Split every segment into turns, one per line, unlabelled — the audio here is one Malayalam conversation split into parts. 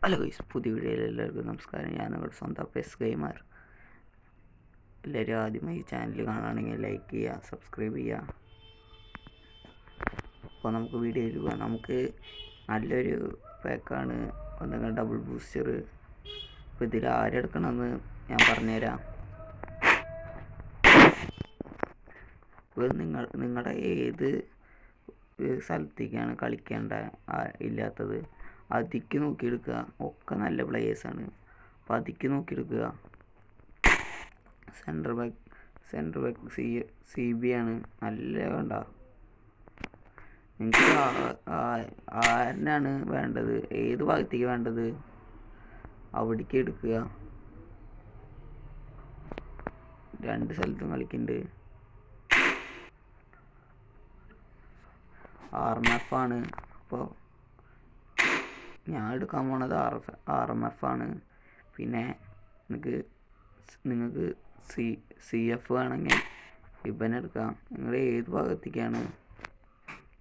ഹലോ ഗൈസ്, പുതിയ വീഡിയോയിൽ എല്ലാവർക്കും നമസ്കാരം. ഞാൻ നിങ്ങളുടെ സ്വന്തം പെസ് ഗെയിമർ. എല്ലാവരും ആദ്യമായി ഈ ചാനൽ കാണുകയാണെങ്കിൽ ലൈക്ക് ചെയ്യുക, സബ്സ്ക്രൈബ് ചെയ്യുക. അപ്പോൾ നമുക്ക് വീഡിയോയിൽ പോകാം. നമുക്ക് നല്ലൊരു പാക്കാണ് ഒന്നെങ്കിൽ ഡബിൾ ബൂസ്റ്റർ. അപ്പോൾ ഇതിൽ ആരെടുക്കണമെന്ന് ഞാൻ പറഞ്ഞുതരാം. ഇപ്പോൾ നിങ്ങളുടെ ഏത് സ്ഥലത്തേക്കാണ് കളിക്കേണ്ട ഇല്ലാത്തത് അതിക്ക് നോക്കിയെടുക്കുക. ഒക്കെ നല്ല പ്ലേയേഴ്സാണ്, അപ്പോൾ അതിക്ക് നോക്കിയെടുക്കുക. സെൻറ്റർ ബാക്ക് സി ബി ആണ് നല്ല. വേണ്ട, നിങ്ങൾക്ക് ആരിനാണ് വേണ്ടത്, ഏത് ഭാഗത്തേക്ക് വേണ്ടത് അവിടേക്ക് എടുക്കുക. രണ്ട് സ്ഥലത്തും കളിക്കുന്നുണ്ട്. RMF ആണ്. അപ്പോൾ ഞാൻ എടുക്കാൻ പോണത് RMF ആണ്. പിന്നെ നിങ്ങൾക്ക് CF വേണമെങ്കിൽ ഇവനെടുക്കാം. നിങ്ങൾ ഏത് ഭാഗത്തേക്കാണ്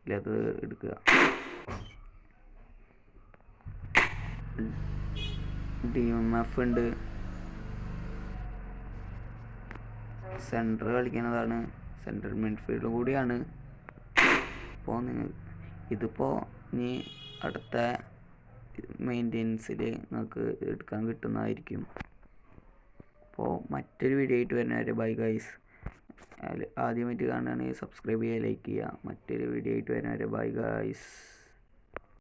ഇല്ലാത്തത് എടുക്കുക. DMF ഉണ്ട്. സെൻറ്റർ കളിക്കുന്നതാണ്, സെൻട്രൽ മിഡ്ഫീൽഡ് കൂടിയാണ്. അപ്പോൾ ഇതിപ്പോൾ ഇനി അടുത്ത മെയിൻ്റെനൻസിൽ നിങ്ങൾക്ക് എടുക്കാൻ കിട്ടുന്നതായിരിക്കും. അപ്പോൾ മറ്റൊരു വീഡിയോ ആയിട്ട് വരുന്നവരെ ബൈ ഗൈസ്. ആദ്യമായിട്ട് കാണുകയാണെങ്കിൽ സബ്സ്ക്രൈബ് ചെയ്യുക, ലൈക്ക് ചെയ്യുക. മറ്റൊരു വീഡിയോ ആയിട്ട് വരുന്നവരെ ബൈ ഗൈസ്.